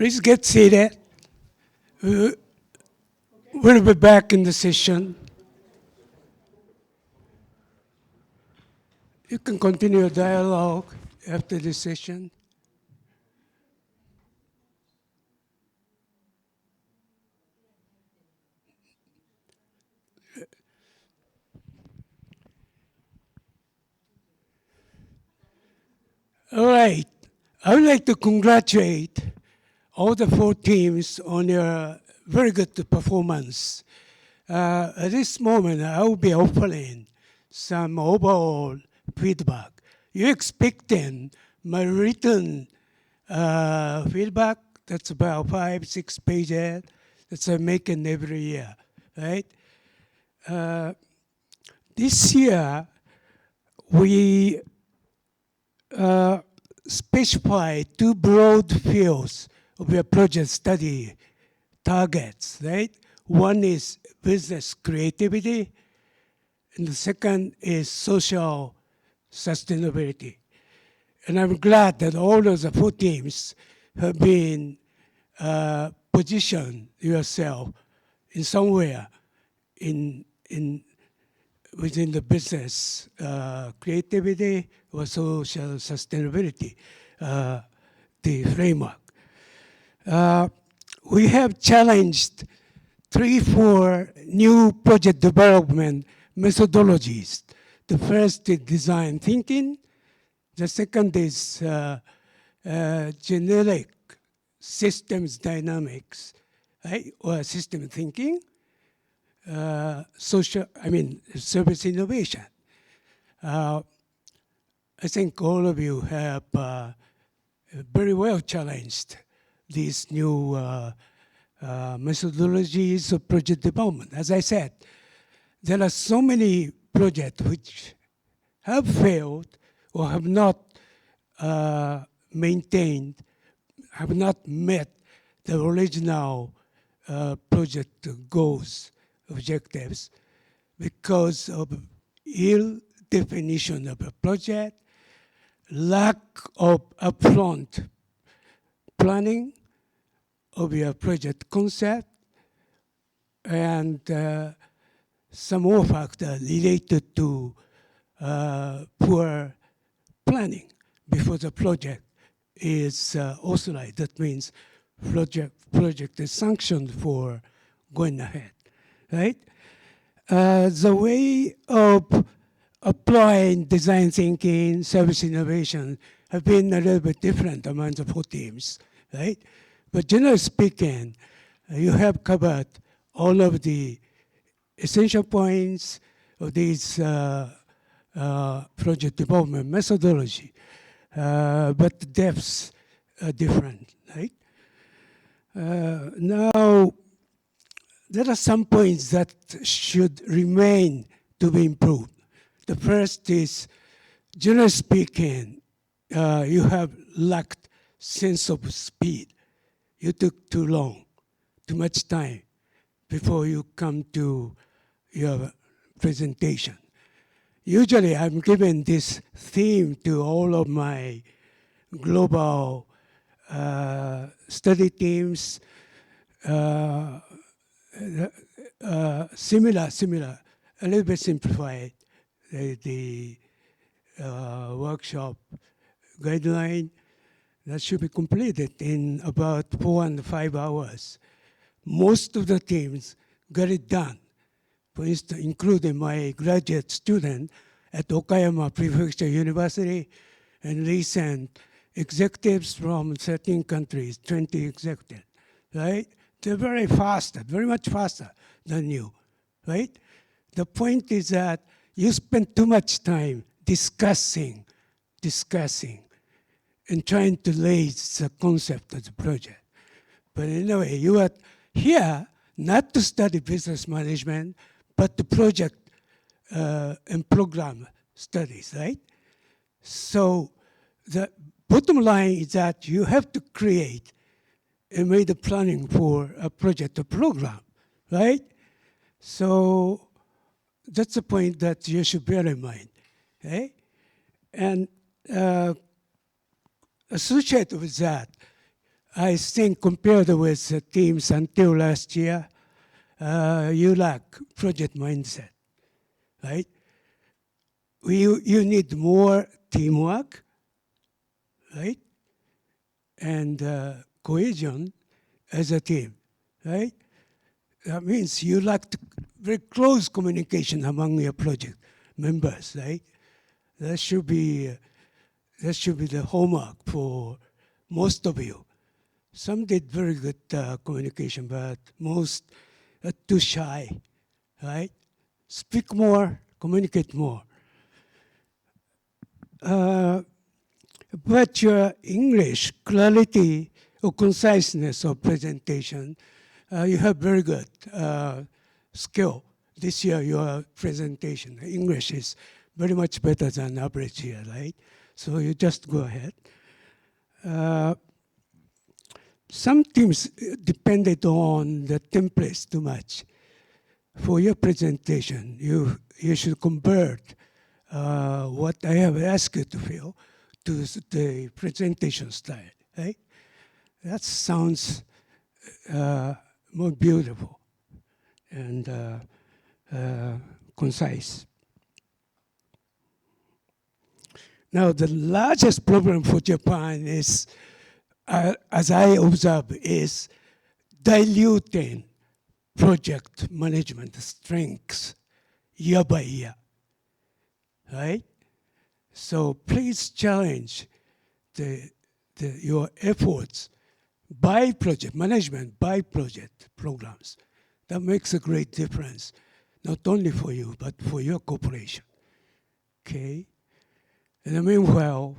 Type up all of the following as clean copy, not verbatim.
Please get seated. We'll be back in the session. You can continue a dialogue after this session. All right. I would like to congratulate all the 4 teams on your very good performance. At this moment, I will be offering some overall feedback. You expecting my written feedback? That's about 5-6 pages. That's I'm making every year, right? This year, we specify 2 broad fields of your project study targets, right? One is business creativity, and the second is social sustainability. And I'm glad that all of the 4 teams have been positioned yourself in somewhere within the business creativity or social sustainability, the framework. We have challenged 3-4 new project development methodologies. The first is design thinking. The second is generic systems dynamics, right? Or system thinking. Service innovation. I think all of you have very well challenged these new methodologies of project development. As I said, there are so many projects which have failed or have not maintained, have not met the original project goals, objectives, because of ill definition of a project, lack of upfront planning of your project concept, and some more factors related to poor planning before the project is authorized. That means project is sanctioned for going ahead, right? The way of applying design thinking, service innovation have been a little bit different among the 4 teams, right? But generally speaking, you have covered all of the essential points of these project development methodology, but the depths are different, right? Now, there are some points that should remain to be improved. The first is, generally speaking, you have lacked sense of speed. You took too long, too much time before you come to your presentation. Usually, I'm giving this theme to all of my global study teams, similar, a little bit simplified, the workshop guideline that should be completed in about 4 and 5 hours. Most of the teams got it done. For instance, including my graduate student at Okayama Prefecture University and recent executives from 13 countries, 20 executives, right? They're very much faster than you, right? The point is that you spend too much time discussing, and trying to raise the concept of the project. But anyway, you are here not to study business management, but the project and program studies, right? So the bottom line is that you have to create and make the planning for a project or program, right? So that's the point that you should bear in mind, okay? And associated with that, I think compared with the teams until last year, you lack project mindset, right? You need more teamwork, right? And cohesion as a team, right? That means you lack very close communication among your project members, right? That should be the homework for most of you. Some did very good communication, but most are too shy, right? Speak more, communicate more. But your English clarity or conciseness of presentation, you have very good skill. This year, your presentation, English is very much better than average here, right? So you just go ahead. Some teams depended on the templates too much. For your presentation, you should convert what I have asked you to fill to the presentation style, right? That sounds more beautiful and concise. Now, the largest problem for Japan is, as I observe, is diluting project management strengths year by year, right? So please challenge your efforts by project management, by project programs. That makes a great difference, not only for you, but for your corporation, okay? And meanwhile,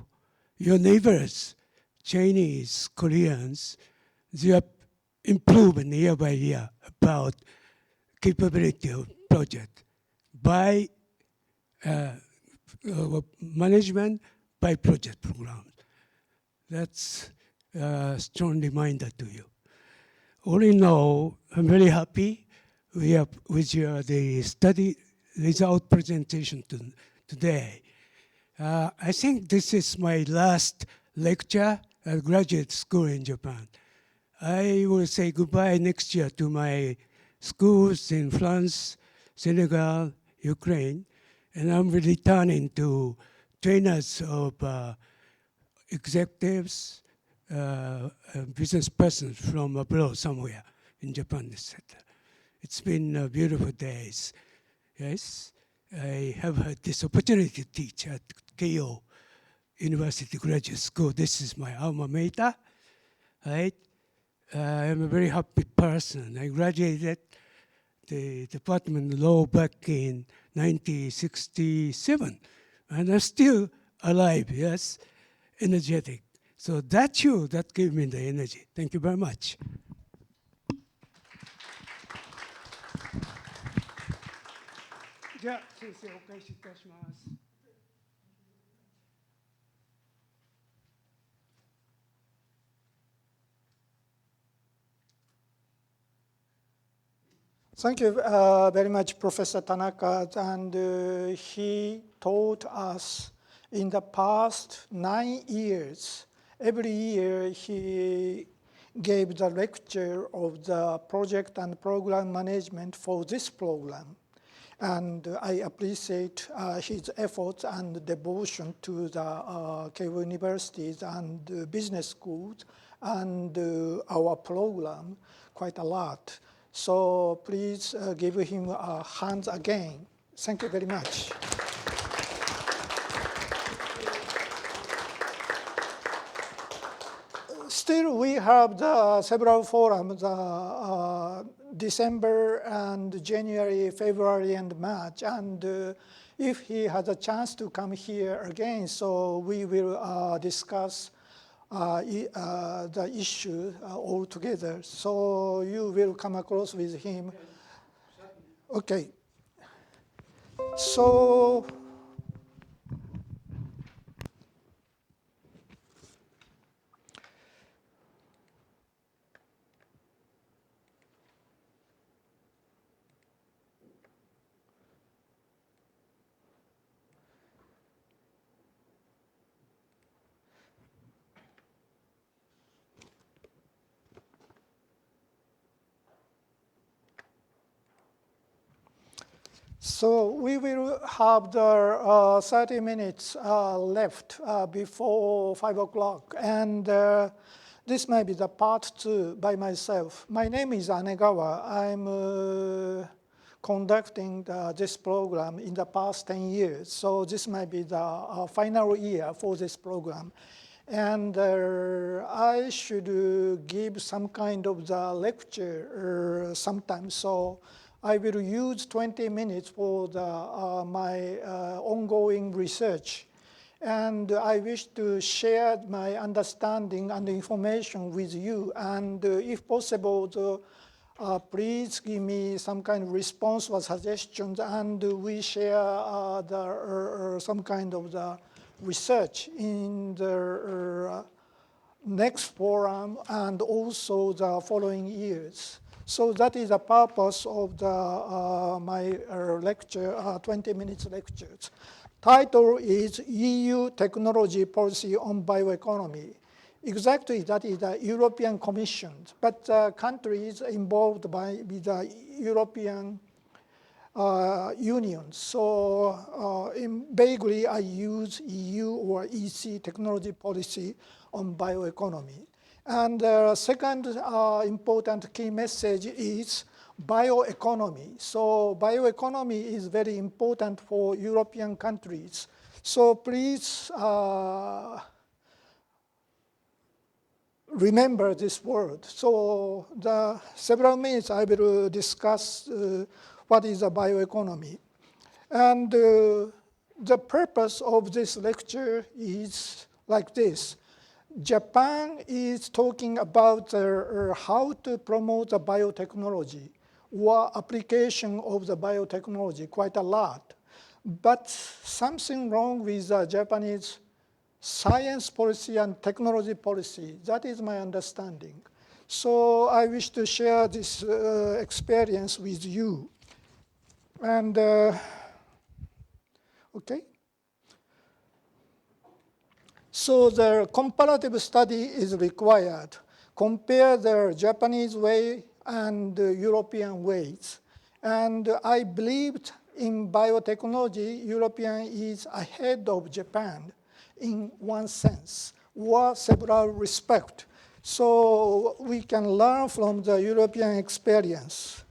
your neighbors, Chinese, Koreans, they are improving year by year about capability of project by management, by project programs. That's a strong reminder to you. All in all, I'm very happy with the study result presentation today. I think this is my last lecture at graduate school in Japan. I will say goodbye next year to my schools in France, Senegal, Ukraine, and I'm returning to trainers of executives, business persons from abroad somewhere in Japan, etc. It's been beautiful days. Yes, I have had this opportunity to teach at Keio University Graduate School. This is my alma mater, right? I'm a very happy person. I graduated the Department of Law back in 1967, and I'm still alive, yes, energetic. So that's you that gave me the energy. Thank you very much. Thank you very much, Professor Tanaka. And he taught us in the past 9 years. Every year he gave the lecture of the project and program management for this program. And I appreciate his efforts and devotion to the Keio universities and business schools and our program quite a lot. So please give him a hand again. Thank you very much. Still, we have the several forums, December and January, February, and March. And if he has a chance to come here again, so we will discuss the issue all together. So you will come across with him. Okay. So So we will have the 30 minutes left before 5 o'clock. And this may be the part 2 by myself. My name is Anegawa. I'm conducting this program in the past 10 years. So this might be the final year for this program. And I should give some kind of the lecture sometimes. So I will use 20 minutes for my ongoing research. And I wish to share my understanding and information with you. And if possible, please give me some kind of response or suggestions, and we share some kind of the research in the next forum and also the following years. So that is the purpose of my lecture, 20 minutes lectures. Title is EU Technology Policy on Bioeconomy. Exactly, that is the European Commission, but countries involved by the European Union. So vaguely, I use EU or EC technology policy on bioeconomy. And second important key message is bioeconomy. So bioeconomy is very important for European countries. So please remember this word. So several minutes I will discuss what is a bioeconomy. And the purpose of this lecture is like this. Japan is talking about how to promote the biotechnology or application of the biotechnology quite a lot. But something wrong with the Japanese science policy and technology policy. That is my understanding. So I wish to share this experience with you. And okay. So the comparative study is required. Compare the Japanese way and the European ways. And I believed in biotechnology, European is ahead of Japan in one sense, or several respects. So we can learn from the European experience.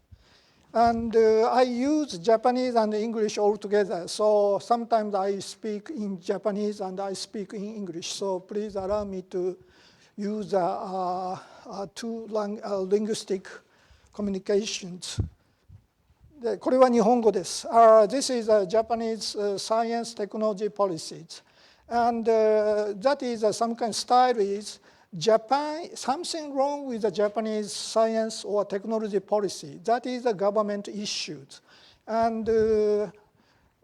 And I use Japanese and English all together. So sometimes I speak in Japanese and I speak in English. So please allow me to use two linguistic communications. これは日本語です。This is a Japanese science technology policies. And that is some kind of style is Japan, something wrong with the Japanese science or technology policy. That is a government issue. And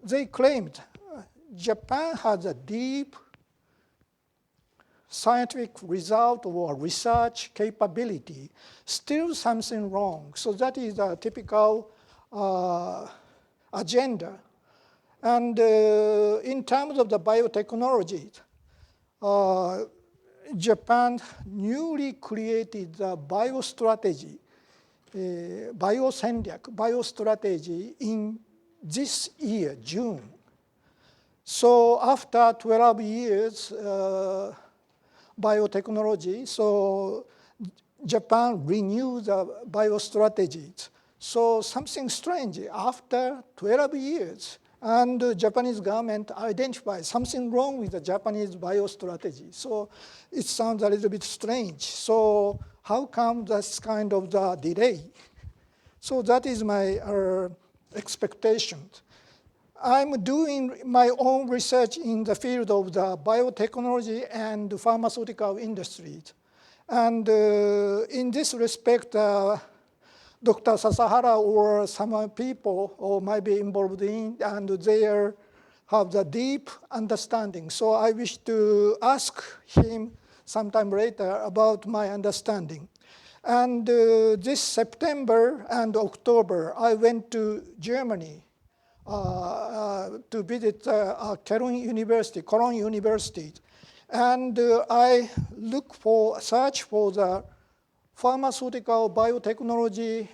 they claimed Japan has a deep scientific result or research capability. Still something wrong. So that is a typical agenda. And in terms of the biotechnology, Japan newly created the biostrategy, biostrategy in this year, June. So after 12 years biotechnology, so Japan renewed the biostrategies. So something strange, after 12 years, and the Japanese government identified something wrong with the Japanese biostrategy. So it sounds a little bit strange. So how come this kind of the delay? So that is my expectation. I'm doing my own research in the field of the biotechnology and pharmaceutical industries. And in this respect, Dr. Sasahara or some people might be involved in, and they have the deep understanding. So I wish to ask him sometime later about my understanding. And this September and October, I went to Germany to visit Cologne University. And I search for the pharmaceutical biotechnology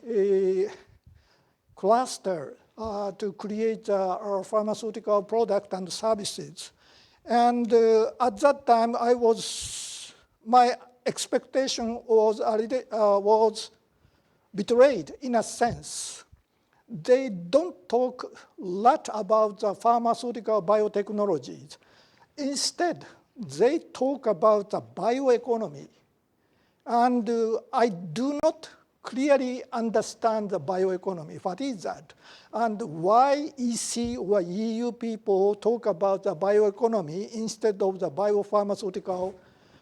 cluster to create a pharmaceutical product and services. And at that time, my expectation was betrayed in a sense. They don't talk a lot about the pharmaceutical biotechnologies. Instead, they talk about the bioeconomy. And I do not clearly understand the bioeconomy. What is that? And why EC or EU people talk about the bioeconomy instead of the biopharmaceutical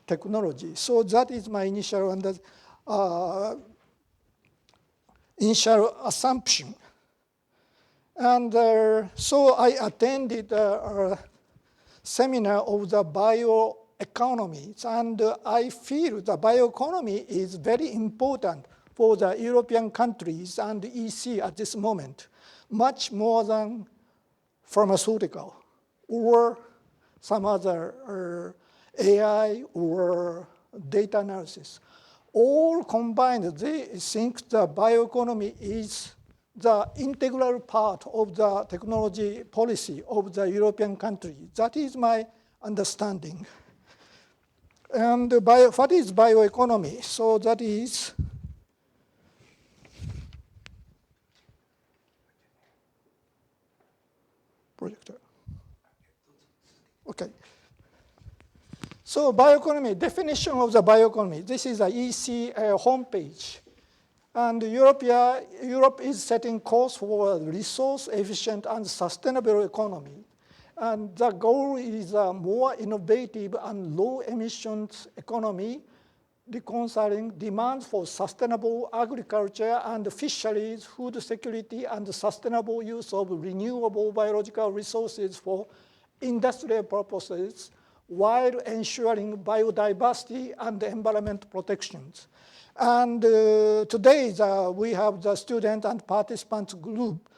technology? So that is my initial assumption. And so I attended a seminar of the bioeconomies, and I feel the bioeconomy is very important for the European countries and EC at this moment, much more than pharmaceutical or some other AI or data analysis. All combined, they think the bioeconomy is the integral part of the technology policy of the European country. That is my understanding. And what is bioeconomy? So that is projector. Okay. So bioeconomy, definition of the bioeconomy. This is the EC homepage. And Europe is setting course for a resource-efficient and sustainable economy. And the goal is a more innovative and low-emissions economy, reconciling demands for sustainable agriculture and fisheries, food security, and sustainable use of renewable biological resources for industrial purposes, while ensuring biodiversity and environment protections. And today we have the student and participants group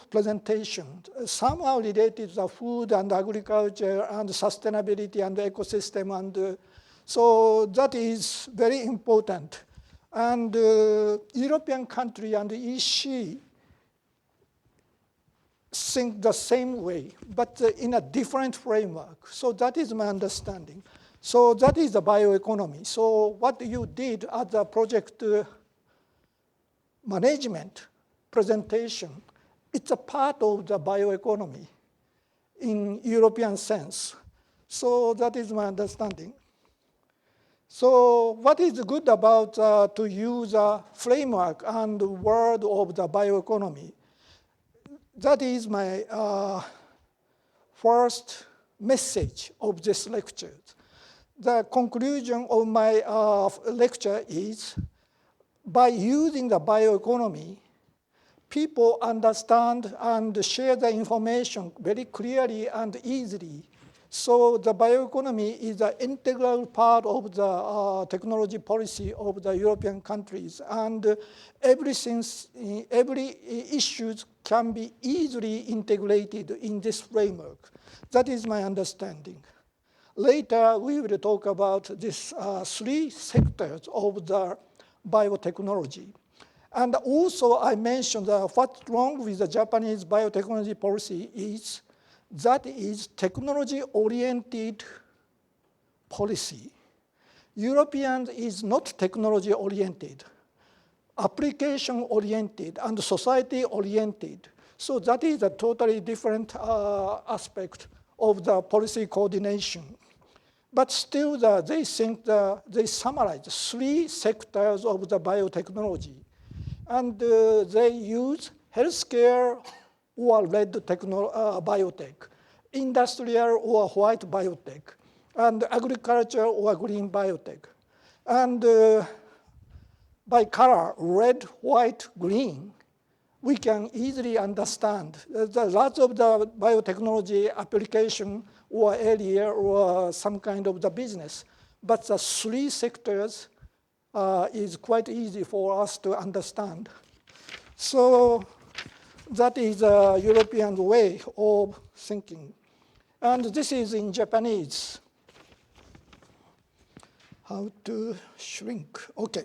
presentation, somehow related to the food and agriculture and sustainability and ecosystem. And so that is very important. And European country and EC think the same way, but in a different framework. So that is my understanding. So that is the bioeconomy. So what you did at the project management presentation, it's a part of the bioeconomy in European sense. So that is my understanding. So what is good about to use a framework and word of the bioeconomy? That is my first message of this lecture. The conclusion of my lecture is, by using the bioeconomy, people understand and share the information very clearly and easily. So the bioeconomy is an integral part of the technology policy of the European countries, and every issue can be easily integrated in this framework. That is my understanding. Later, we will talk about these three sectors of the biotechnology. And also, I mentioned what's wrong with the Japanese biotechnology policy is that is technology-oriented policy. European is not technology-oriented, application-oriented, and society-oriented. So that is a totally different aspect of the policy coordination. But still, they think they summarize three sectors of the biotechnology. And they use healthcare or red biotech, industrial or white biotech, and agriculture or green biotech. And by color, red, white, green, we can easily understand lots of the biotechnology application or area or some kind of the business. But the three sectors is quite easy for us to understand. So that is a European way of thinking. And this is in Japanese. How to shrink. Okay.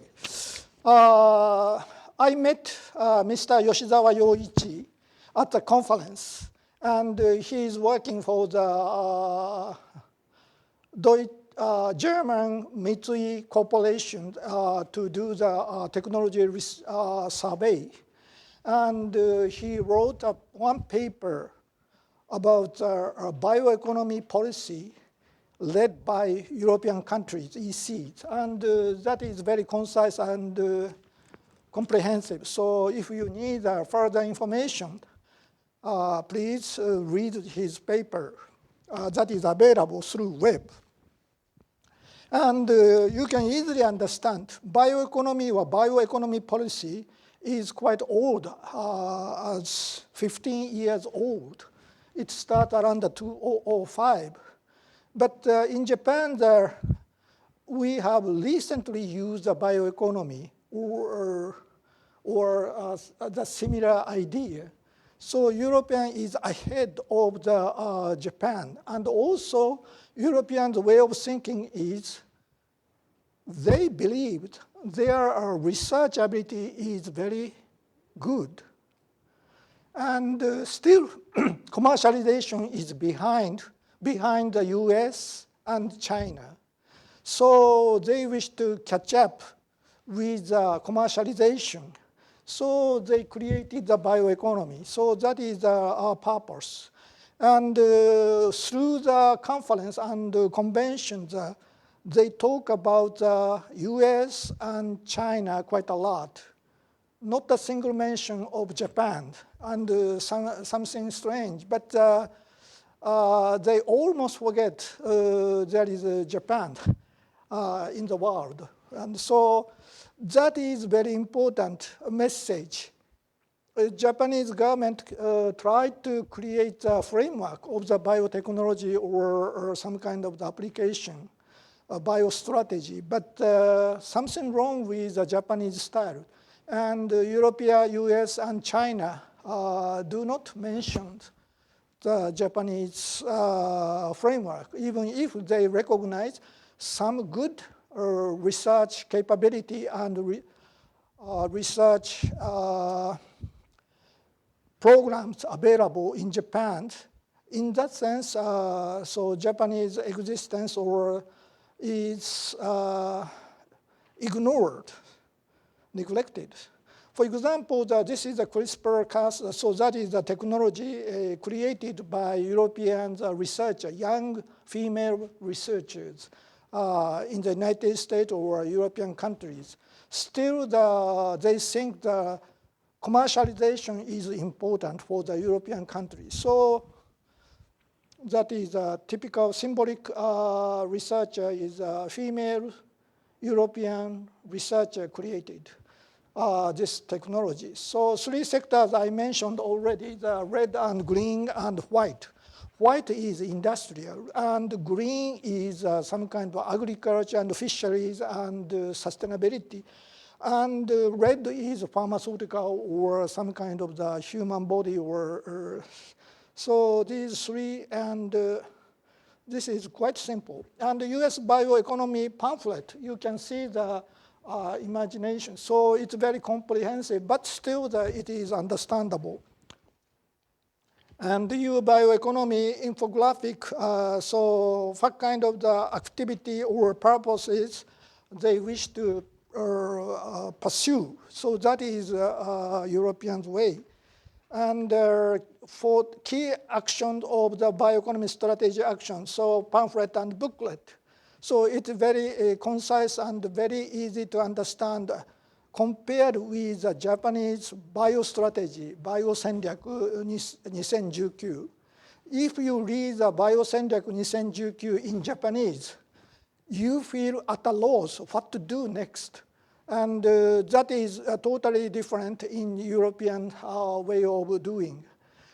I met Mr. Yoshizawa Yoichi at the conference. And he is working for the German Mitsui Corporation to do the technology survey. And he wrote one paper about bioeconomy policy led by European countries, ECs. And that is very concise and comprehensive. So if you need further information, please read his paper that is available through web. And you can easily understand bioeconomy or bioeconomy policy is quite old, as 15 years old. It started around 2005. But in Japan, we have recently used the bioeconomy or the similar idea. So European is ahead of the Japan. And also, Europeans' way of thinking is they believed their research ability is very good. And still, commercialization is behind the US and China. So they wish to catch up with commercialization. So they created the bioeconomy. So that is our purpose. And through the conference and conventions, they talk about the US and China quite a lot. Not a single mention of Japan, and something strange. But they almost forget there is Japan in the world. And so that is very important message. Japanese government tried to create a framework of the biotechnology or some kind of the application, a biostrategy, but something wrong with the Japanese style. And Europe, US, and China do not mention the Japanese framework, even if they recognize some good research capability and research programs available in Japan. In that sense, so Japanese existence is ignored, neglected. For example, this is a CRISPR-Cas, so that is the technology created by European researchers, young female researchers in the United States or European countries. Still, they think the commercialization is important for the European countries. So that is a typical symbolic researcher is a female European researcher created this technology. So three sectors I mentioned already, the red and green and white. White is industrial, and green is some kind of agriculture and fisheries and sustainability. And red is pharmaceutical or some kind of the human body or so these three, and this is quite simple. And the US bioeconomy pamphlet, you can see the imagination. So it's very comprehensive, but still it is understandable. And the EU bioeconomy infographic, so what kind of the activity or purposes they wish to pursue. So that is European way. And for key actions of the bioeconomy strategy action, so pamphlet and booklet. So it's very concise and very easy to understand compared with the Japanese biostrategy, Biosenryaku 2019. If you read the Biosenryaku 2019 in Japanese, you feel at a loss what to do next. And that is totally different in European way of doing.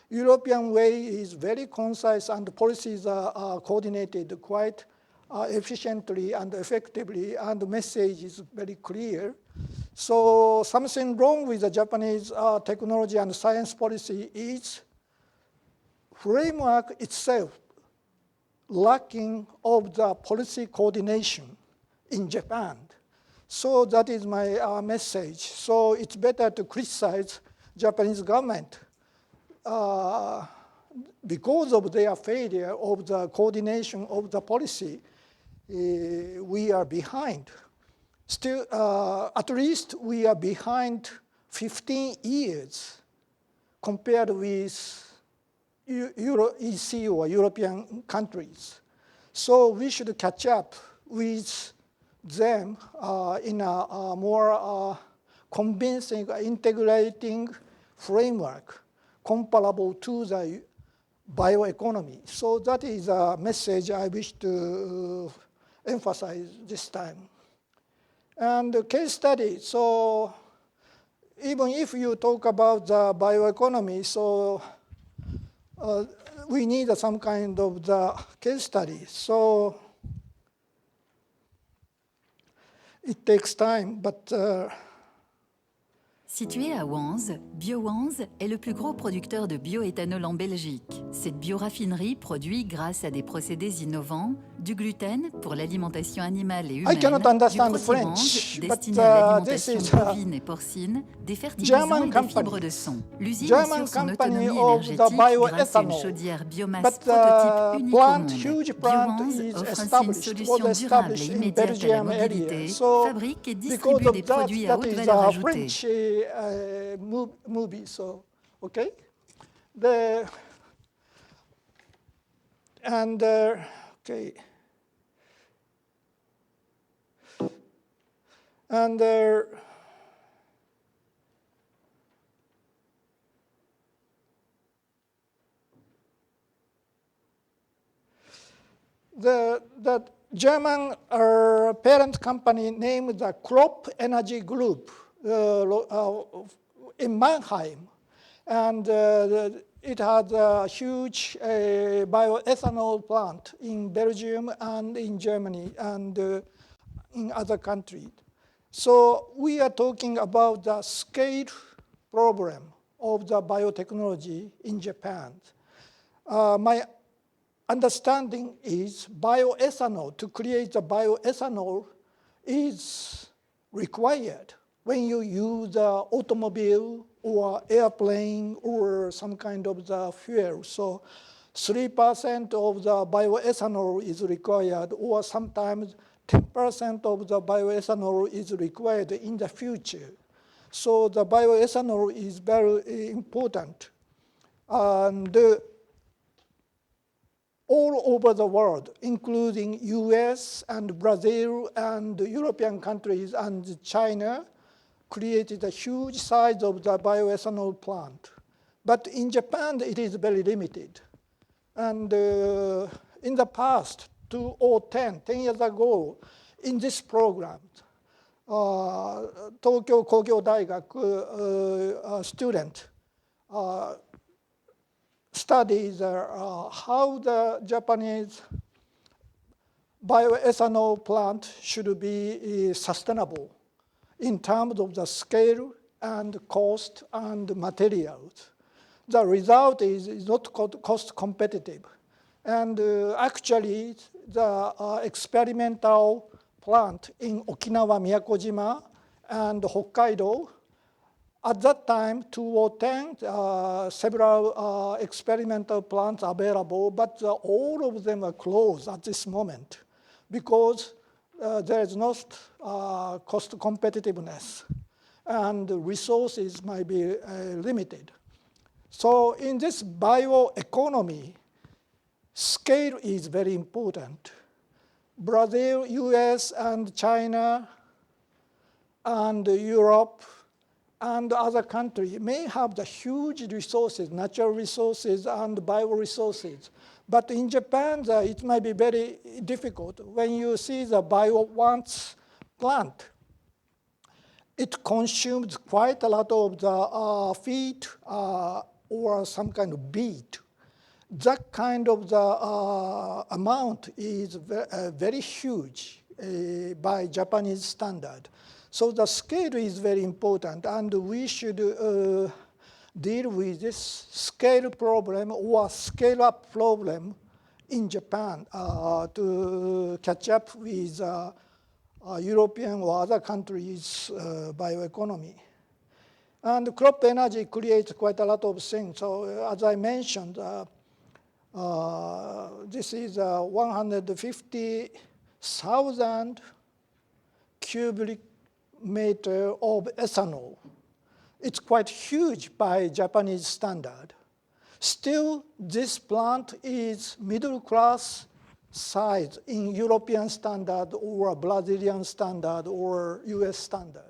European way is very concise and policies are coordinated quite efficiently and effectively, and the message is very clear. So something wrong with the Japanese technology and science policy is framework itself lacking of the policy coordination in Japan. So that is my message. So it's better to criticize Japanese government because of their failure of the coordination of the policy, we are behind. Still, at least we are behind 15 years compared with EC or European countries. So we should catch up with them in a more convincing, integrating framework comparable to the bioeconomy. So that is a message I wish to emphasize this time. And the case study, so even if you talk about the bioeconomy, so we need some kind of the case study. So it takes time, but Situé à Wanze, BioWanze est le plus gros producteur de bioéthanol en Belgique. Cette bioraffinerie produit, grâce à des procédés innovants, du gluten pour l'alimentation animale et humaine, cannot du understand protérange French, but, destiné à this l'alimentation is bovine et porcine, des fertilisants German et des company. fibres de son. L'usine German assure son company autonomie of the énergétique grâce à une bioethanol. chaudière biomasse But prototype unique au plant, monde. huge plant BioWanze is offre ainsi une established, solution was durable et established in immédiate à la Belgium mobilité, area. So fabrique et because distribue of des that, produits à that haute is valeur a ajoutée. French movie. So okay, okay, and the German parent company named the Crop Energy Group in Mannheim, and it had a huge bioethanol plant in Belgium and in Germany and in other countries. So we are talking about the scale problem of the biotechnology in Japan. My understanding is bioethanol, to create the bioethanol is required when you use the automobile or airplane or some kind of the fuel. So 3% of the bioethanol is required, or sometimes 10% of the bioethanol is required in the future. So the bioethanol is very important. And all over the world, including US and Brazil and European countries and China, created a huge size of the bioethanol plant. But in Japan, it is very limited. And in the past, 10 years ago, in this program, Tokyo Kogyo Daigaku student studies how the Japanese bioethanol plant should be sustainable in terms of the scale and cost and materials. The result is not cost competitive. And actually, the experimental plant in Okinawa, Miyakojima, and Hokkaido, at that time, 2010, several experimental plants available, but all of them are closed at this moment because there is no cost competitiveness and resources might be limited. So in this bioeconomy, scale is very important. Brazil, US, and China, and Europe, and other countries may have the huge resources, natural resources and bioresources. But in Japan, it might be very difficult. When you see the BioWanze plant, it consumes quite a lot of the feed or some kind of beet. That kind of the amount is very huge by Japanese standard. So the scale is very important, and we should deal with this scale problem or scale-up problem in Japan to catch up with European or other countries' bioeconomy. And crop energy creates quite a lot of things. So as I mentioned, this is 150,000 cubic meter of ethanol. It's quite huge by Japanese standard. Still, this plant is middle class size in European standard or Brazilian standard or US standard.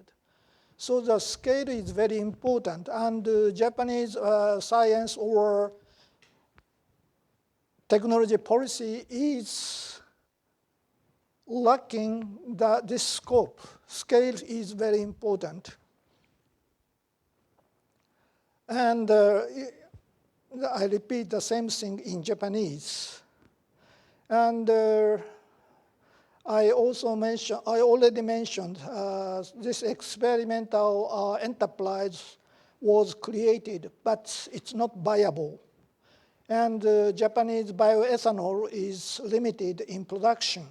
So the scale is very important, and Japanese science or technology policy is lacking this scope. Scale is very important. And I repeat the same thing in Japanese. And I already mentioned this experimental enterprise was created, but it's not viable. And Japanese bioethanol is limited in production.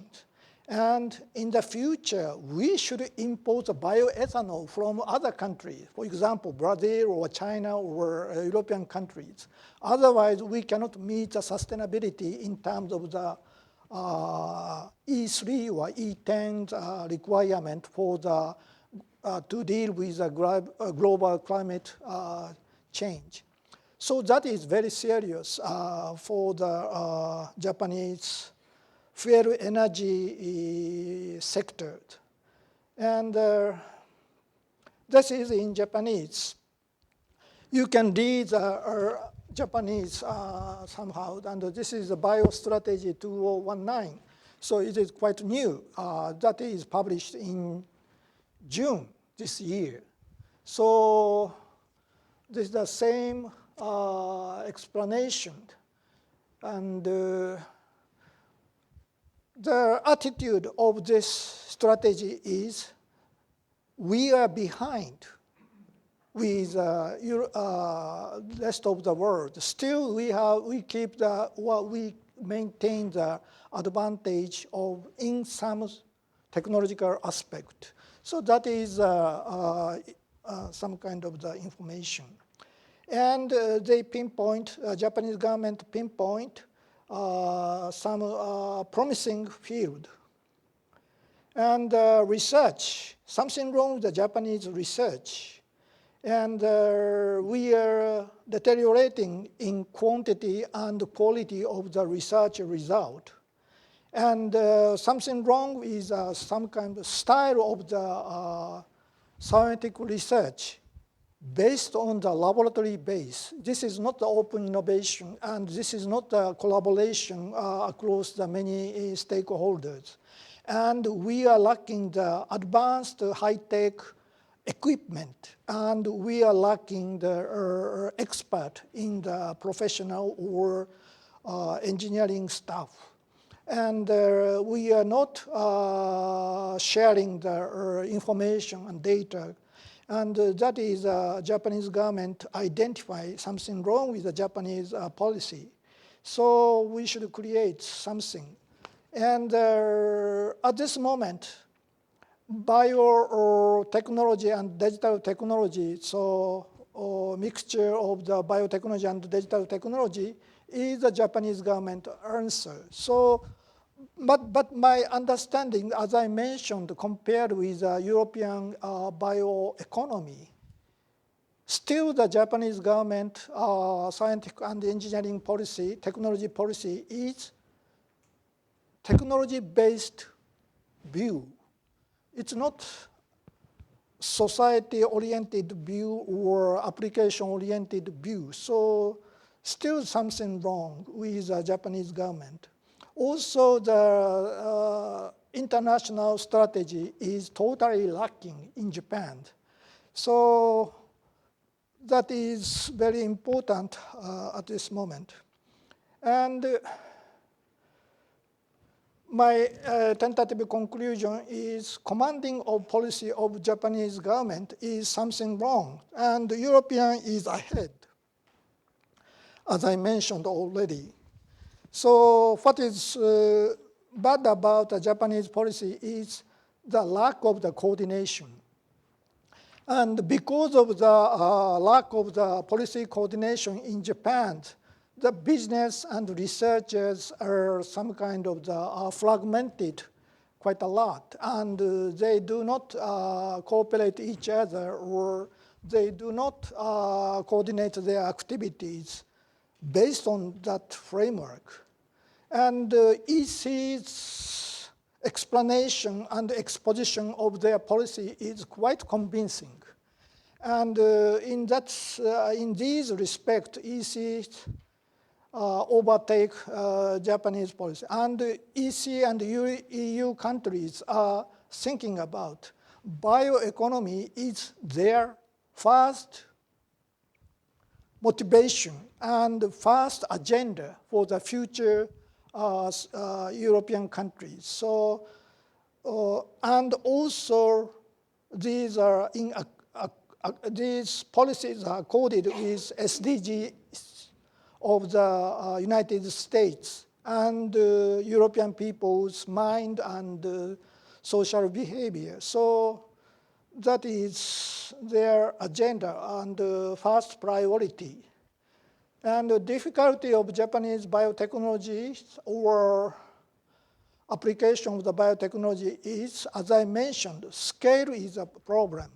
And in the future, we should import bioethanol from other countries, for example, Brazil or China or European countries. Otherwise, we cannot meet the sustainability in terms of the E3 or E10 requirement for the, to deal with the global climate change. So that is very serious for the Japanese fuel energy sector. And this is in Japanese. You can read Japanese somehow, and this is the Biostrategy 2019. So it is quite new. That is published in June this year. So this is the same explanation. And the attitude of this strategy is we are behind with rest of the world. Still, we maintain the advantage of in some technological aspect. So that is some kind of the information. And they pinpoint, Japanese government pinpoint some promising field. And research, something wrong with the Japanese research. And we are deteriorating in quantity and quality of the research result. And something wrong with some kind of style of the scientific research based on the laboratory base. This is not the open innovation, and this is not the collaboration across the many stakeholders. And we are lacking the advanced high-tech equipment, and we are lacking the expert in the professional or engineering staff. And we are not sharing the information and data. And that is Japanese government identify something wrong with the Japanese policy. So we should create something. And at this moment, biotechnology and digital technology, so mixture of the biotechnology and digital technology is the Japanese government answer. So, but my understanding, as I mentioned, compared with European bioeconomy, still the Japanese government scientific and engineering policy, technology policy is technology-based view. It's not society-oriented view or application-oriented view. So still something wrong with the Japanese government. Also, the international strategy is totally lacking in Japan. So that is very important at this moment. And my tentative conclusion is commanding of policy of Japanese government is something wrong, and the European is ahead, as I mentioned already. So what is bad about the Japanese policy is the lack of the coordination. And because of the lack of the policy coordination in Japan, the business and researchers are some kind of the fragmented quite a lot, and they do not cooperate each other, or they do not coordinate their activities based on that framework. And EC's explanation and exposition of their policy is quite convincing. And in these respects, EC overtake Japanese policy. And EC and EU countries are thinking about bioeconomy is their first motivation and first agenda for the future European countries. So, and also these are these policies are coded with SDGs of the United States and European people's mind and social behavior. So that is their agenda and first priority. And the difficulty of Japanese biotechnology or application of the biotechnology is, as I mentioned, scale is a problem,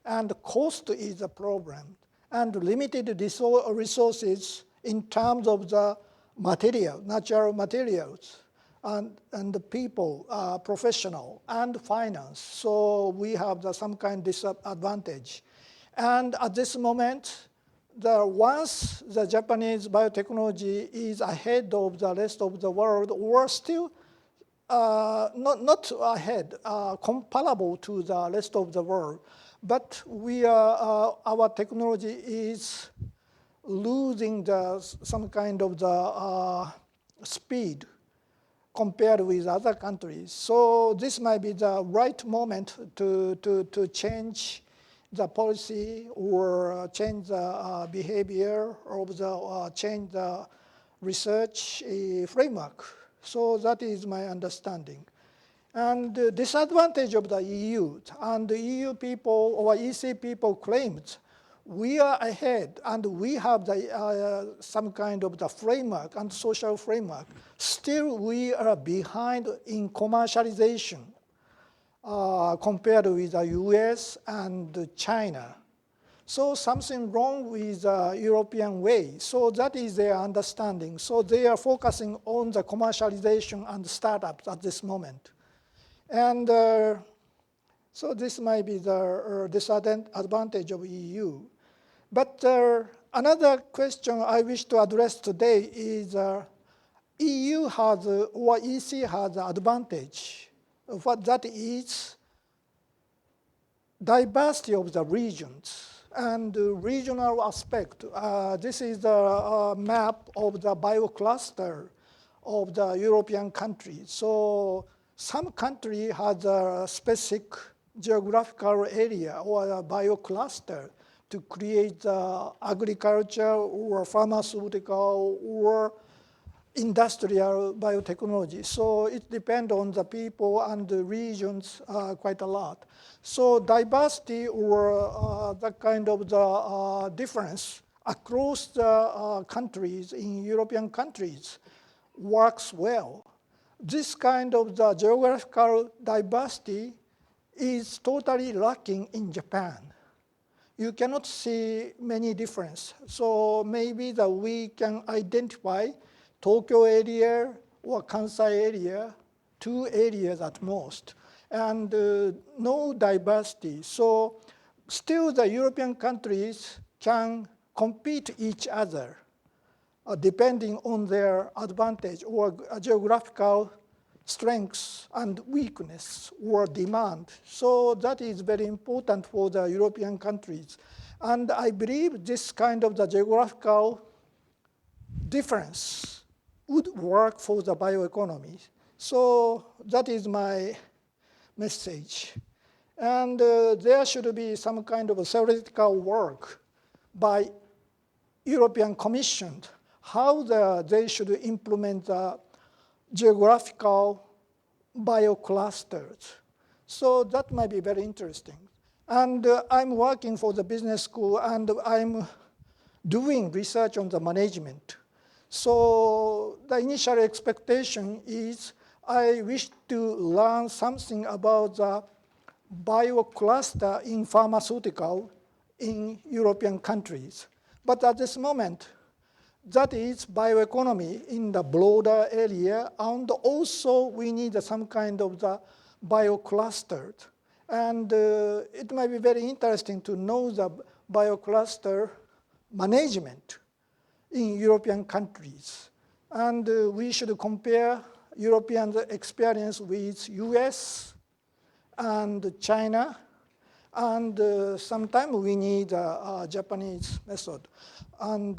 and cost is a problem, and limited resources in terms of the material, natural materials, and the people, professional, and finance. So we have some kind of disadvantage. And at this moment, once the Japanese biotechnology is ahead of the rest of the world, or still not ahead, comparable to the rest of the world, but our technology is losing some kind of the speed compared with other countries. So this might be the right moment to change the policy or change the behavior of change the research framework. So that is my understanding. And the disadvantage of the EU, and the EU people or EC people claimed we are ahead and we have some kind of the framework and social framework. Still, we are behind in commercialization compared with the US and China. So something wrong with the European way. So that is their understanding. So they are focusing on the commercialization and startups at this moment. And so this might be the disadvantage of EU. But another question I wish to address today is EU has, or EC has an advantage. What that is diversity of the regions and the regional aspect. This is the map of the biocluster of the European countries. So some country has a specific geographical area or a biocluster to create agriculture or pharmaceutical or industrial biotechnology. So it depends on the people and the regions quite a lot. So diversity or that kind of the difference across the countries in European countries works well. This kind of the geographical diversity is totally lacking in Japan. You cannot see many differences. So maybe that we can identify Tokyo area or Kansai area, 2 areas at most, and no diversity. So still the European countries can compete each other depending on their advantage or geographical strengths and weakness or demand. So that is very important for the European countries. And I believe this kind of the geographical difference would work for the bioeconomy. So that is my message. And there should be some kind of a theoretical work by European Commission, how they should implement the geographical bioclusters. So that might be very interesting. And I'm working for the business school, and I'm doing research on the management. So the initial expectation is I wish to learn something about the biocluster in pharmaceutical in European countries. But at this moment, that is bioeconomy in the broader area, and also we need some kind of the biocluster. And it might be very interesting to know the biocluster management in European countries. And we should compare European experience with US and China, and sometimes we need a Japanese method. And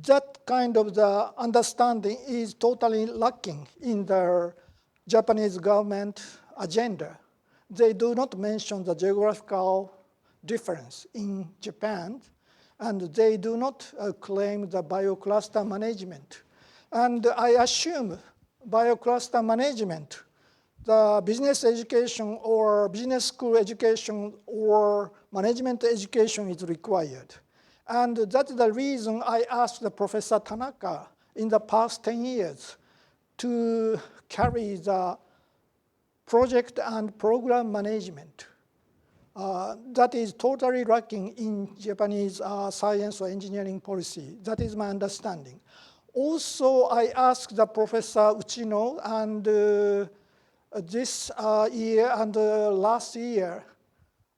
that kind of the understanding is totally lacking in the Japanese government agenda. They do not mention the geographical difference in Japan, and they do not claim the biocluster management. And I assume biocluster management, the business education or business school education or management education is required. And that's the reason I asked Professor Tanaka in the past 10 years to carry the project and program management. That is totally lacking in Japanese science or engineering policy. That is my understanding. Also, I asked the Professor Uchino, and this year and last year,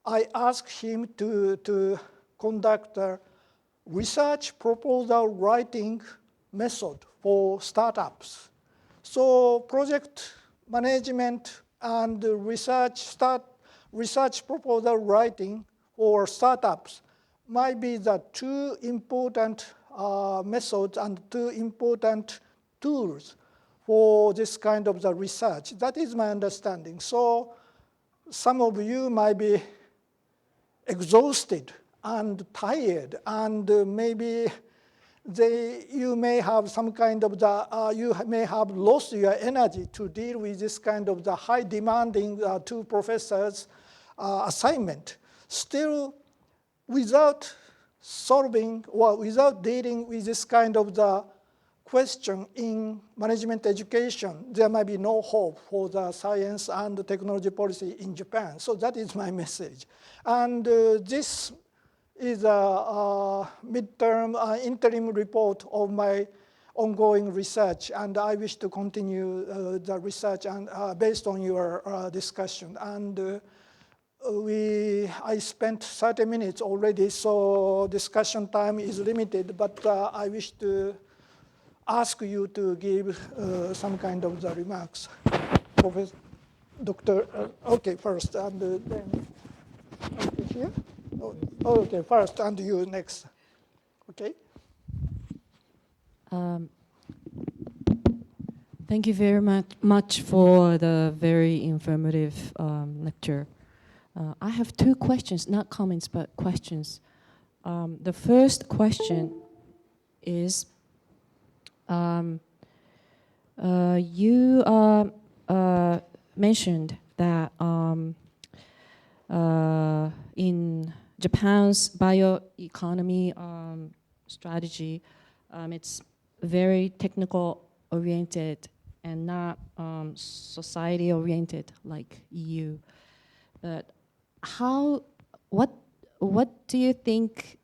I asked him to conduct a research proposal writing method for startups. So project management and research proposal writing for startups might be the two important methods and two important tools for this kind of the research. That is my understanding. So some of you might be exhausted and tired, and maybe you may have some kind of you may have lost your energy to deal with this kind of the high demanding two professors assignment. Still, without solving or without dealing with this kind of the question in management education, there might be no hope for the science and technology policy in Japan. So that is my message. And this is a midterm interim report of my ongoing research, and I wish to continue the research and based on your discussion. And I spent 30 minutes already, so discussion time is limited, but I wish to ask you to give some kind of the remarks. Professor, Dr. Okay, first, and then, okay, here? Oh, okay, first, and you next. Okay? Thank you very much for the very informative lecture. I have two questions, not comments, but questions. The first question is, you mentioned that in Japan's bioeconomy strategy, it's very technical oriented and not society oriented like EU. But what do you think?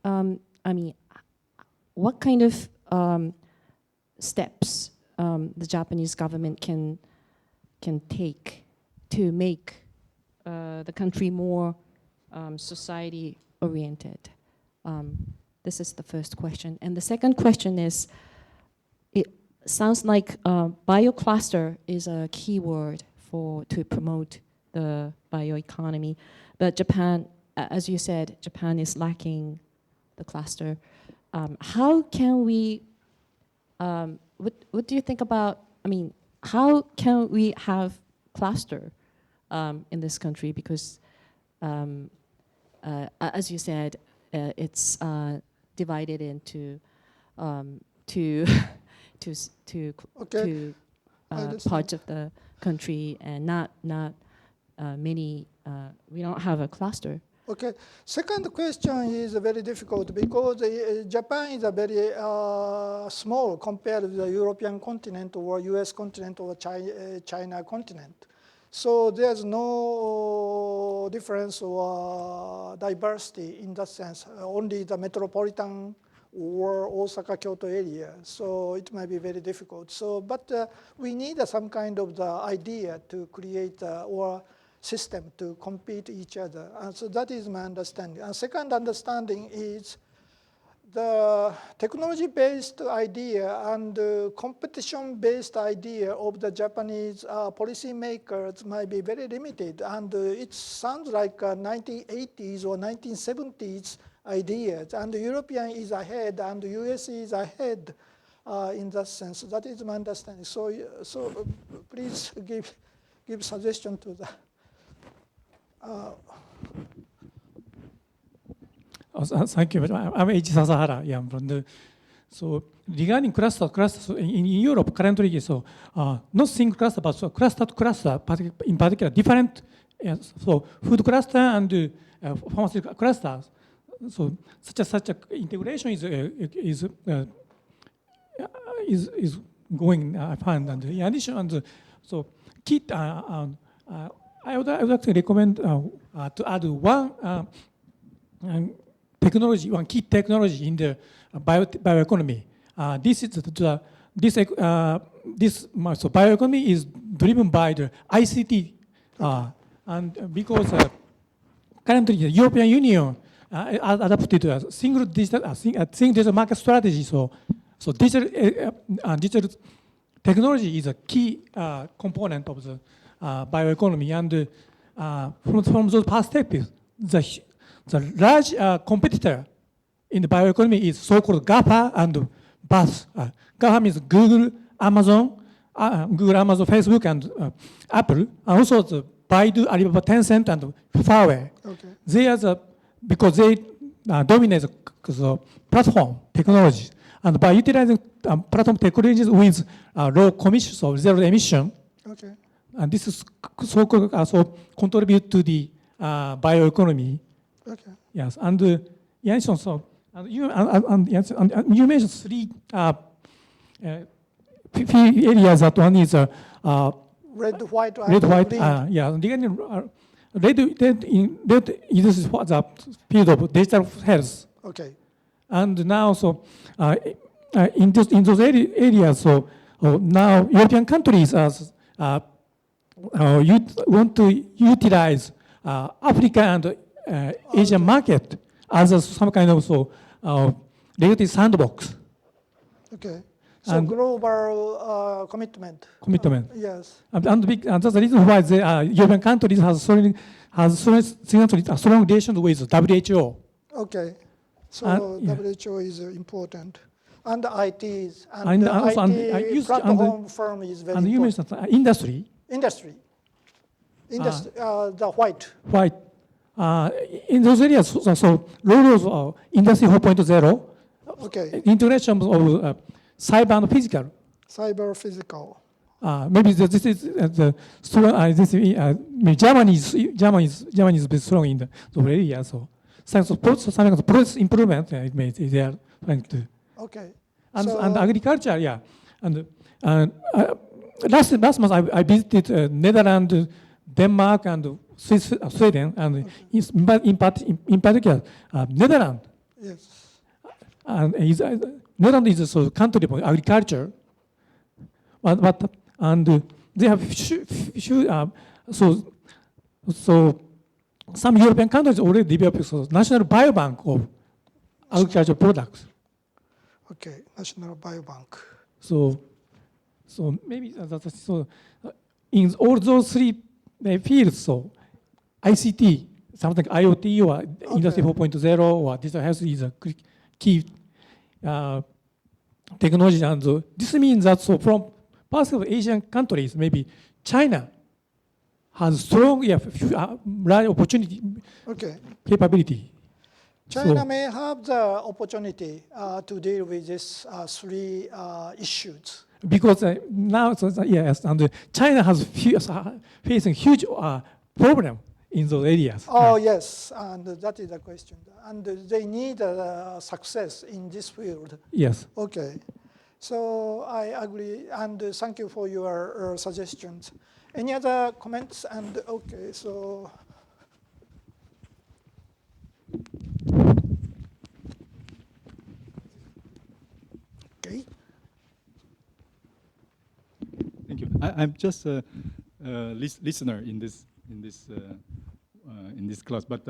What kind of steps the Japanese government can take to make the country more society-oriented? This is the first question. And the second question is, it sounds like biocluster is a key word to promote the bioeconomy. But Japan, as you said, Japan is lacking the cluster. How can we, what do you think about, how can we have cluster in this country? Because as you said, it's divided into two parts of the country, and not many we don't have a cluster. Okay. Second question is very difficult because Japan is a very small compared to the European continent or US continent or China continent. So there's no difference or diversity in that sense, only the metropolitan or Osaka, Kyoto area. So it might be very difficult. So, but we need some kind of the idea to create or system to compete each other. And so that is my understanding. And second understanding is the technology-based idea and competition-based idea of the Japanese policymakers might be very limited. And it sounds like 1980s or 1970s ideas. And the European is ahead and the US is ahead in that sense. That is my understanding. So please give suggestion to that. Thank you. I'm H. Sasahara. Yeah, from the, so regarding cluster, so in Europe currently, so not single cluster, but so cluster to cluster, in particular different, so food cluster and pharmaceutical clusters. So such a integration is going. I find, and in addition, and so kit. I would actually recommend to add one technology, one key technology in the bioeconomy. This is so bioeconomy is driven by the ICT, and because currently the European Union adopted a single digital market strategy. So digital technology is a key component of the bioeconomy, and from those perspectives, the large competitor in the bioeconomy is so-called GAFA and BAS. GAFA means Google, Amazon, Facebook, and Apple, and also the Baidu, Alibaba, Tencent, and Huawei. Okay. They are because they dominate the platform technology, and by utilizing platform technologies with low commissions of zero emission. Okay. And this is so-called also contribute to the bioeconomy. Okay. Yes, and yes, so you mentioned three areas. That one is Red, white, red, white. green. Yeah, regarding red is for the field of digital health. Okay. And now, so in those areas, so now European countries want to utilize Africa and Asian market as some kind of related sandbox. Okay. So And global commitment. commitment. Yes. And that's the reason why the European countries has strong relations with WHO. Okay. So And, yeah. WHO is important. And ITs. And And the also, IT platform firm is very And you important. mentioned industry, Industry. The white. right? In those areas, so role of Industry 4.0, Okay. integration of cyber and physical. Cyber physical. Maybe this is the strong. Germany is very strong in the area. So some process improvement they are trying to. Okay. And agriculture, yeah. And last month I visited Netherlands, Denmark, and Sweden, and in particular Netherlands. Yes. And Netherlands is a country for agriculture, and they have so some European countries already developed national biobank of agricultural products. Okay. National Biobank. So maybe in all those three fields, so ICT, something IoT or Industry 4.0 or digital health is a key technology, and this means that so from parts of Asian countries, maybe China has strong large opportunity Okay. capability. China So- may have the opportunity to deal with these three issues. Because now, yes, and China has facing huge problem in those areas. Oh, yes, and that is the question. And they need success in this field. Yes. Okay, so I agree, and thank you for your suggestions. Any other comments? And okay, so. Okay. Thank you. I'm just a listener in this class, but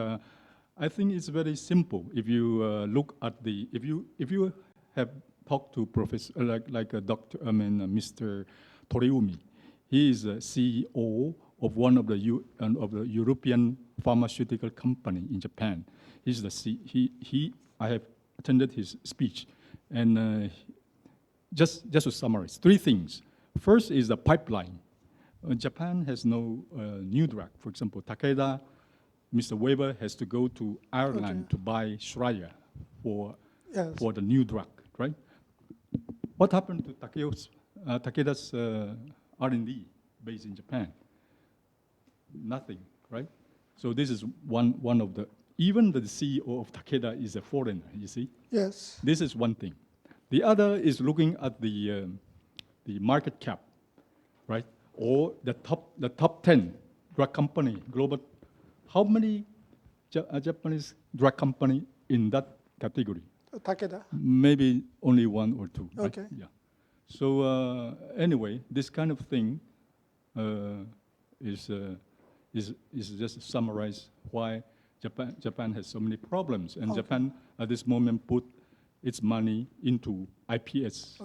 I think it's very simple. If you look at if you have talked to professor like a doctor, Mr. Toriumi, he is a CEO of one of the European pharmaceutical company in Japan. He's the I have attended his speech, and just to summarize, 3 things. First is the pipeline. Japan has no new drug. For example, Takeda, Mr. Weber has to go to Ireland to buy Schreier for the new drug, right? What happened to Takeda's R&D based in Japan? Nothing, right? So this is one of the, even the CEO of Takeda is a foreigner, you see? Yes. This is one thing. The other is looking at the market cap, right? Or the top 10 drug company, global. How many Japanese drug company in that category? Takeda. Maybe only 1 or 2. Right? Okay. Yeah. So anyway, this kind of thing is just to summarize why Japan has so many problems, and Japan at this moment put its money into IPS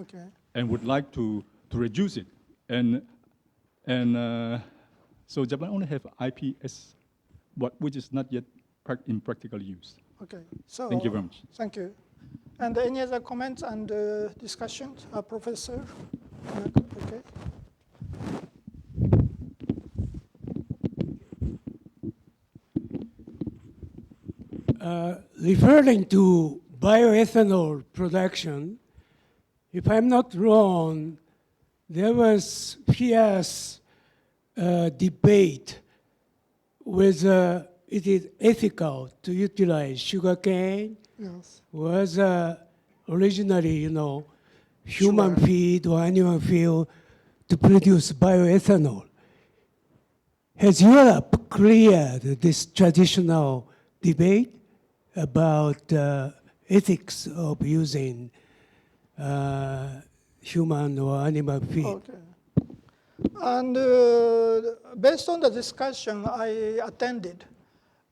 and would like to reduce it, and so Japan only have IPS, which is not yet in practical use. Okay, so thank you very much. Thank you. And any other comments and discussions, Professor? Okay. Referring to bioethanol production, if I'm not wrong, there was fierce debate whether it is ethical to utilize sugarcane. Yes. Was originally, human feed or animal feed to produce bioethanol. Has Europe cleared this traditional debate about ethics of using human or animal feed? Okay. And based on the discussion I attended,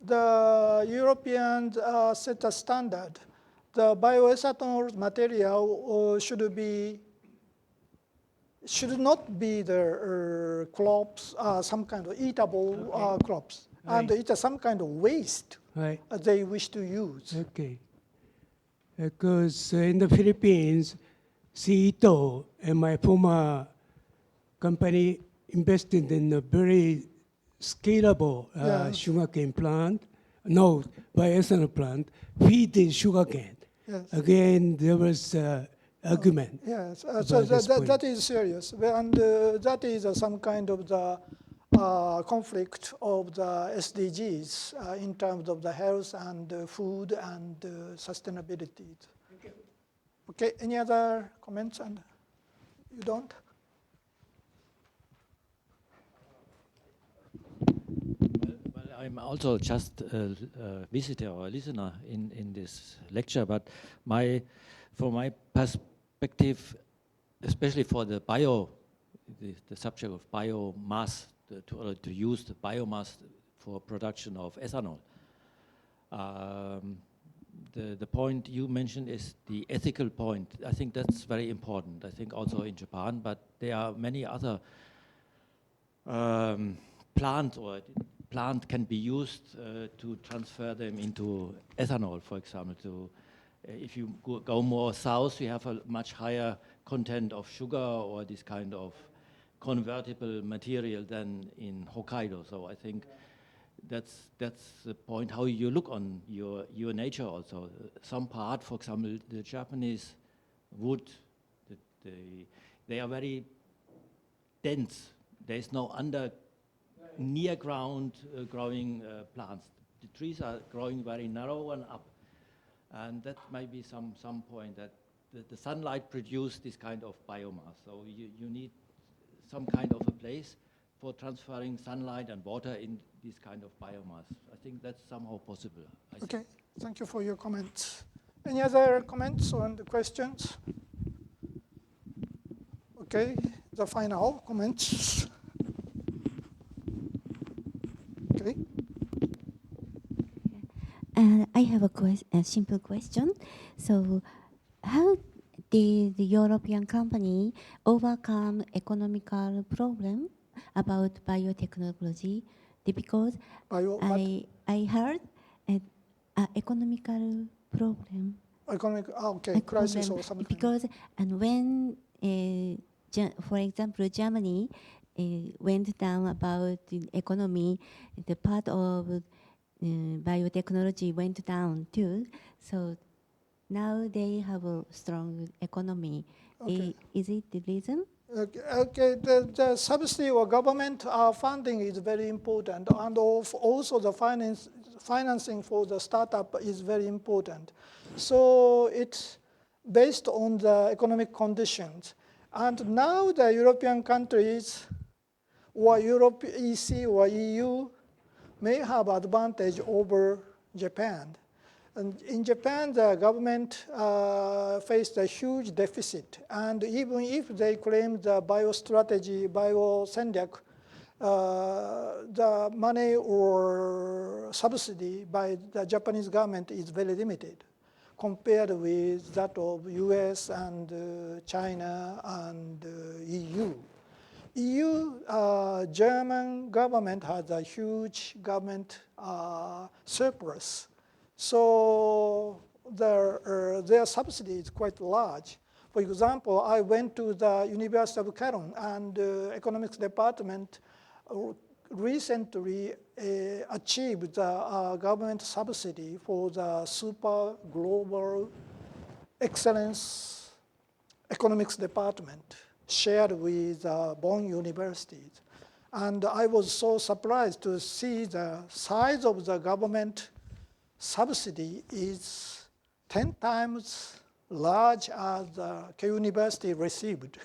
the Europeans set a standard. The bioethanol material should not be the crops, some kind of eatable crops. Right. And it's some kind of waste Right. they wish to use. Okay. Because in the Philippines, Ito and my former company invested in a very scalable sugarcane plant, bioethanol plant, feeding sugarcane. Yes. Again, there was argument. Yes, so that is serious. And that is some kind of the conflict of the SDGs in terms of the health and food and sustainability. Okay, any other comments? And you don't? Well, I'm also just a visitor or a listener in this lecture, but from my perspective, especially for the subject of biomass, to use the biomass for production of ethanol. The point you mentioned is the ethical point. I think that's very important. I think also in Japan, but there are many other plant can be used to transfer them into ethanol, for example. If you go more south, you have a much higher content of sugar or this kind of convertible material than in Hokkaido. So I think that's the point, how you look on your nature also. Some part, for example, the Japanese wood, they are very dense. There is no near ground growing plants. The trees are growing very narrow and up. And that might be some point that the sunlight produces this kind of biomass. So you need some kind of a place for transferring sunlight and water in this kind of biomass. I think that's somehow possible. Okay, thank you for your comments. Any other comments or questions? Okay, the final comments. Okay. I have a simple question. So, how did the European company overcome economical problem about biotechnology? Because I heard an economical problem. Okay, crisis or something. Because when, for example, Germany went down about the economy, the part of biotechnology went down too. So now they have a strong economy. Okay. Is it the reason? Okay. The subsidy or government funding is very important, and also the financing for the startup is very important. So it's based on the economic conditions. And now the European countries or Europe, EC or EU may have advantage over Japan. And in Japan, the government faced a huge deficit. And even if they claim the biostrategy, biosendak, the money or subsidy by the Japanese government is very limited compared with that of US and China and EU. German government has a huge government surplus. So their subsidy is quite large. For example, I went to the University of Cologne, and the economics department recently achieved the government subsidy for the super global excellence economics department shared with Bonn universities. And I was so surprised to see the size of the government subsidy is 10 times large as the K University received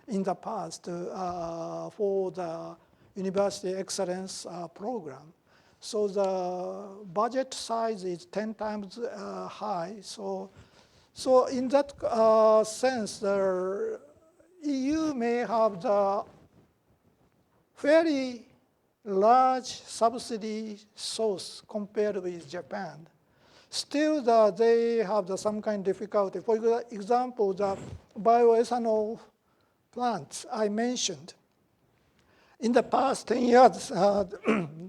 in the past for the University Excellence program. So the budget size is 10 times high. So in that sense, the EU may have the very large subsidy source compared with Japan. Still, they have some kind of difficulty. For example, the bioethanol plants I mentioned. In the past 10 years,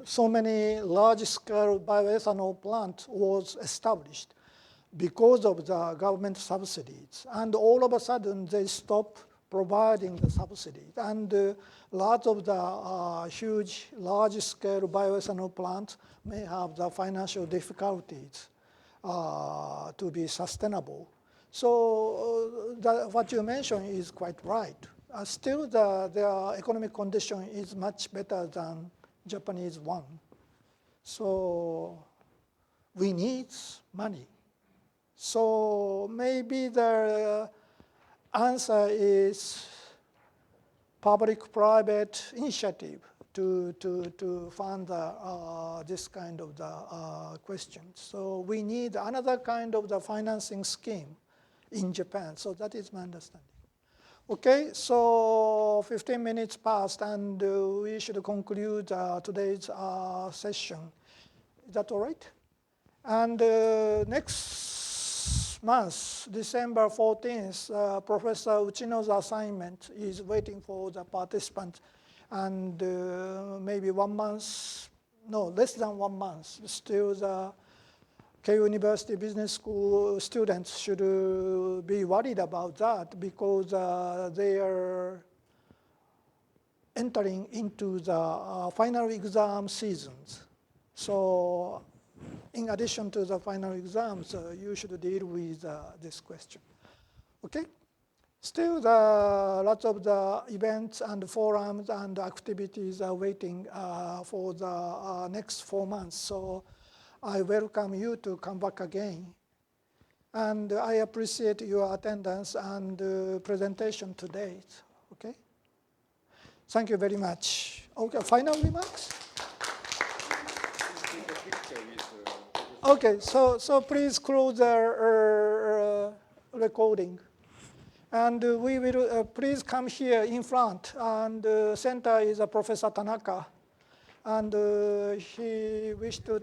so many large-scale bioethanol plants was established because of the government subsidies. And all of a sudden, they stopped providing the subsidies. And lots of the huge, large-scale bioethanol plants may have the financial difficulties to be sustainable. So what you mentioned is quite right. Still, their economic condition is much better than Japanese one. So we need money. So maybe the answer is public-private initiative to fund this kind of the question. So we need another kind of the financing scheme in Japan. So that is my understanding. Okay, so 15 minutes passed, and we should conclude today's session. Is that all right? And next month, December 14th, Professor Uchino's assignment is waiting for the participants. And maybe 1 month, no, less than 1 month, still the K University Business School students should be worried about that because they are entering into the final exam seasons. So in addition to the final exams, you should deal with this question. Okay? Still, lots of the events and forums and activities are waiting for the next 4 months. So I welcome you to come back again. And I appreciate your attendance and presentation today. Okay? Thank you very much. Okay, final remarks? Okay, so please close the recording. And we will, please come here in front. And center is Professor Tanaka. And he wished to...